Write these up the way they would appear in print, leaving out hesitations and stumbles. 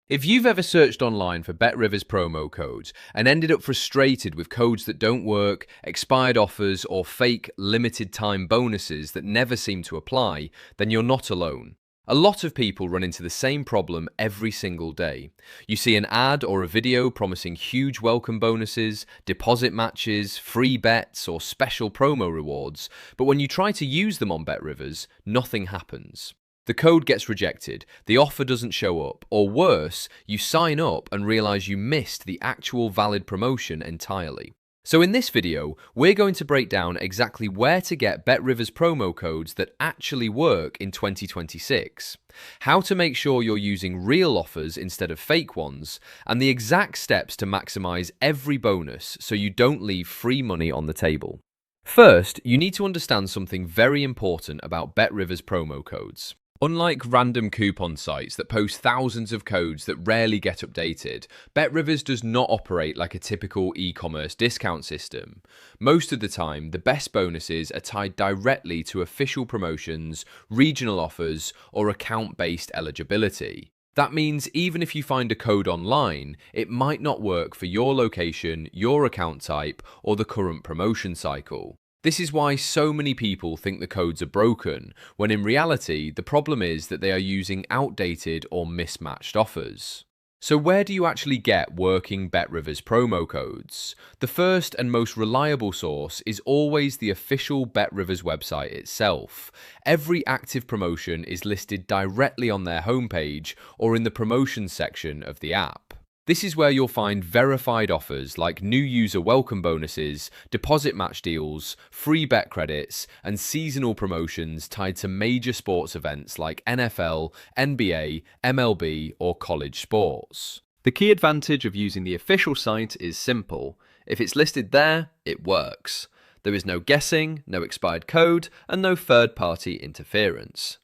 If you've ever searched online for BetRivers promo codes and ended up frustrated with codes that don't work, expired offers, or fake limited time bonuses that never seem to apply, then you're not alone. A lot of people run into the same problem every single day. You see an ad or a video promising huge welcome bonuses, deposit matches, free bets, or special promo rewards, but when you try to use them on BetRivers, nothing happens. The code gets rejected, the offer doesn't show up, or worse, you sign up and realize you missed the actual valid promotion entirely. So in this video, we're going to break down exactly where to get BetRivers promo codes that actually work in 2026, how to make sure you're using real offers instead of fake ones, and the exact steps to maximize every bonus so you don't leave free money on the table. First, you need to understand something very important about BetRivers promo codes. Unlike random coupon sites that post thousands of codes that rarely get updated, BetRivers does not operate like a typical e-commerce discount system. Most of the time, the best bonuses are tied directly to official promotions, regional offers, or account-based eligibility. That means even if you find a code online, it might not work for your location, your account type, or the current promotion cycle. This is why so many people think the codes are broken, when in reality, the problem is that they are using outdated or mismatched offers. So where do you actually get working BetRivers promo codes? The first and most reliable source is always the official BetRivers website itself. Every active promotion is listed directly on their homepage or in the promotions section of the app. This is where you'll find verified offers like new user welcome bonuses, deposit match deals, free bet credits, and seasonal promotions tied to major sports events like NFL, NBA, MLB, or college sports. The key advantage of using the official site is simple. If it's listed there, it works. There is no guessing, no expired code, and no third-party interference.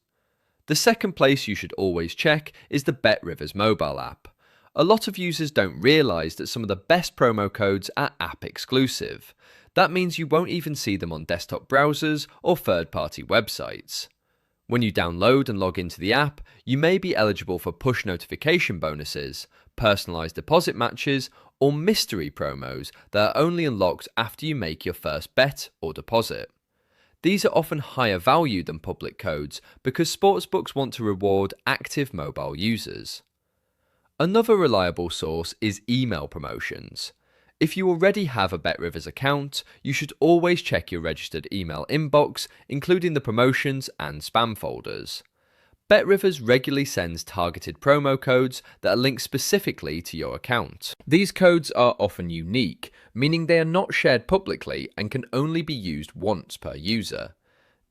The second place you should always check is the BetRivers mobile app. A lot of users don't realise that some of the best promo codes are app exclusive. That means you won't even see them on desktop browsers or third-party websites. When you download and log into the app, you may be eligible for push notification bonuses, personalised deposit matches, or mystery promos that are only unlocked after you make your first bet or deposit. These are often higher value than public codes because sportsbooks want to reward active mobile users. Another reliable source is email promotions. If you already have a BetRivers account, you should always check your registered email inbox, including the promotions and spam folders. BetRivers regularly sends targeted promo codes that are linked specifically to your account. These codes are often unique, meaning they are not shared publicly and can only be used once per user.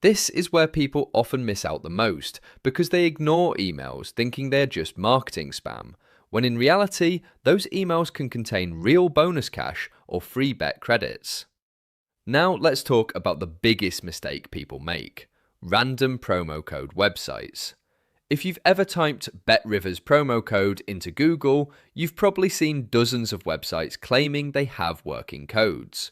This is where people often miss out the most because they ignore emails thinking they're just marketing spam, when in reality, those emails can contain real bonus cash or free bet credits. Now let's talk about the biggest mistake people make: random promo code websites. If you've ever typed BetRivers promo code into Google, you've probably seen dozens of websites claiming they have working codes.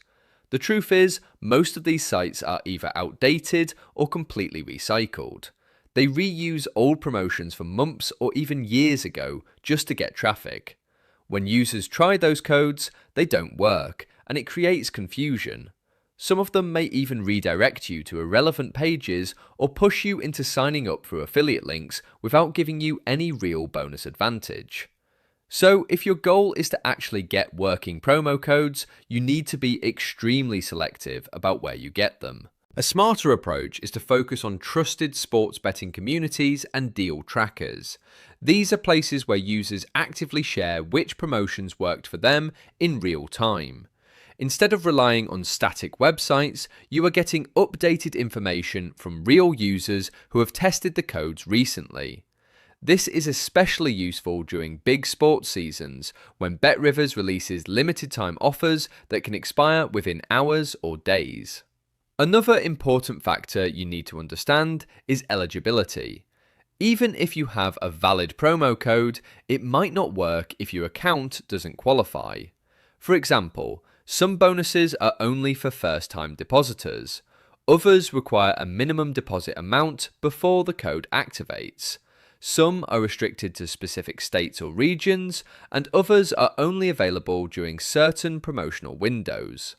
The truth is, most of these sites are either outdated or completely recycled. They reuse old promotions from months or even years ago just to get traffic. When users try those codes, they don't work, and it creates confusion. Some of them may even redirect you to irrelevant pages or push you into signing up through affiliate links without giving you any real bonus advantage. So, if your goal is to actually get working promo codes, you need to be extremely selective about where you get them. A smarter approach is to focus on trusted sports betting communities and deal trackers. These are places where users actively share which promotions worked for them in real time. Instead of relying on static websites, you are getting updated information from real users who have tested the codes recently. This is especially useful during big sports seasons when BetRivers releases limited time offers that can expire within hours or days. Another important factor you need to understand is eligibility. Even if you have a valid promo code, it might not work if your account doesn't qualify. For example, some bonuses are only for first-time depositors. Others require a minimum deposit amount before the code activates. Some are restricted to specific states or regions, and others are only available during certain promotional windows.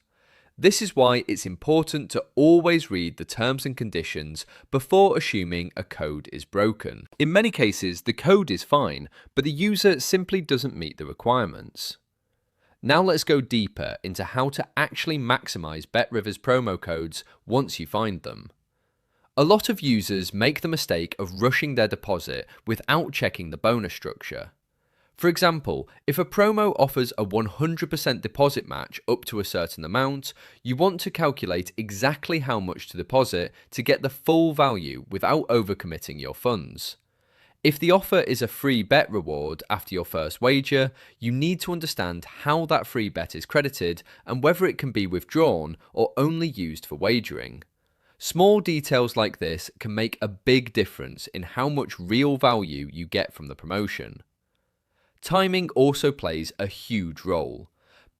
This is why it's important to always read the terms and conditions before assuming a code is broken. In many cases, the code is fine, but the user simply doesn't meet the requirements. Now let's go deeper into how to actually maximize BetRivers promo codes once you find them. A lot of users make the mistake of rushing their deposit without checking the bonus structure. For example, if a promo offers a 100% deposit match up to a certain amount, you want to calculate exactly how much to deposit to get the full value without overcommitting your funds. If the offer is a free bet reward after your first wager, you need to understand how that free bet is credited and whether it can be withdrawn or only used for wagering. Small details like this can make a big difference in how much real value you get from the promotion. Timing also plays a huge role.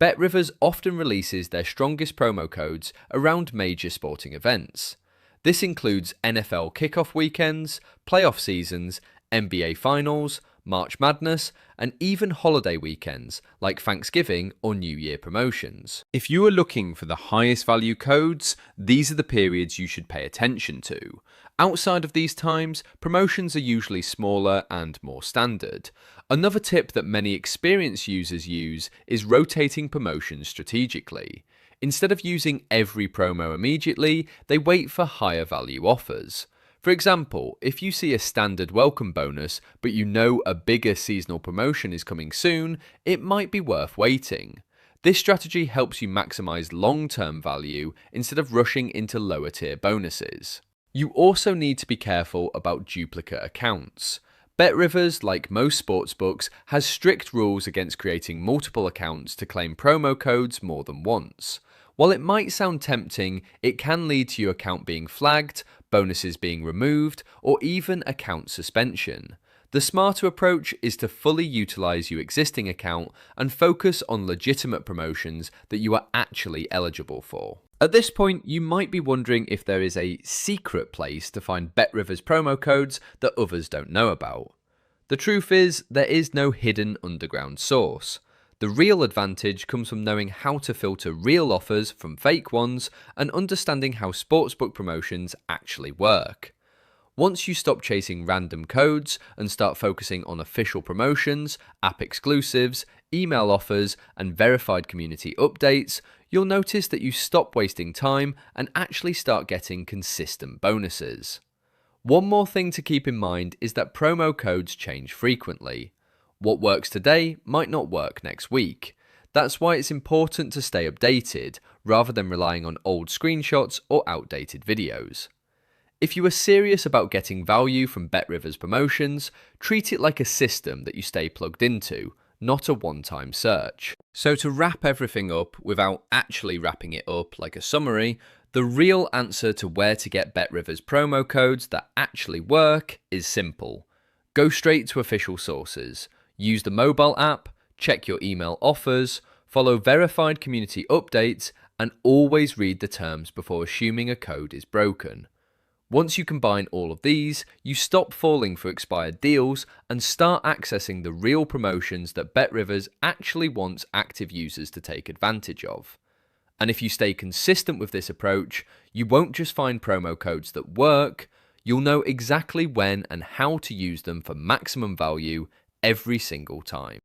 BetRivers often releases their strongest promo codes around major sporting events. This includes NFL kickoff weekends, playoff seasons, NBA Finals, March Madness, and even holiday weekends like Thanksgiving or New Year promotions. If you are looking for the highest value codes, these are the periods you should pay attention to. Outside of these times, promotions are usually smaller and more standard. Another tip that many experienced users use is rotating promotions strategically. Instead of using every promo immediately, they wait for higher value offers. For example, if you see a standard welcome bonus, but you know a bigger seasonal promotion is coming soon, it might be worth waiting. This strategy helps you maximize long-term value instead of rushing into lower tier bonuses. You also need to be careful about duplicate accounts. BetRivers, like most sportsbooks, has strict rules against creating multiple accounts to claim promo codes more than once. While it might sound tempting, it can lead to your account being flagged, bonuses being removed, or even account suspension. The smarter approach is to fully utilize your existing account and focus on legitimate promotions that you are actually eligible for. At this point, you might be wondering if there is a secret place to find BetRivers promo codes that others don't know about. The truth is, there is no hidden underground source. The real advantage comes from knowing how to filter real offers from fake ones and understanding how sportsbook promotions actually work. Once you stop chasing random codes and start focusing on official promotions, app exclusives, email offers, and verified community updates, you'll notice that you stop wasting time and actually start getting consistent bonuses. One more thing to keep in mind is that promo codes change frequently. What works today might not work next week. That's why it's important to stay updated, rather than relying on old screenshots or outdated videos. If you are serious about getting value from BetRivers promotions, treat it like a system that you stay plugged into, not a one-time search. So to wrap everything up without actually wrapping it up like a summary, the real answer to where to get BetRivers promo codes that actually work is simple. Go straight to official sources, use the mobile app, check your email offers, follow verified community updates, and always read the terms before assuming a code is broken. Once you combine all of these, you stop falling for expired deals and start accessing the real promotions that BetRivers actually wants active users to take advantage of. And if you stay consistent with this approach, you won't just find promo codes that work, you'll know exactly when and how to use them for maximum value every single time.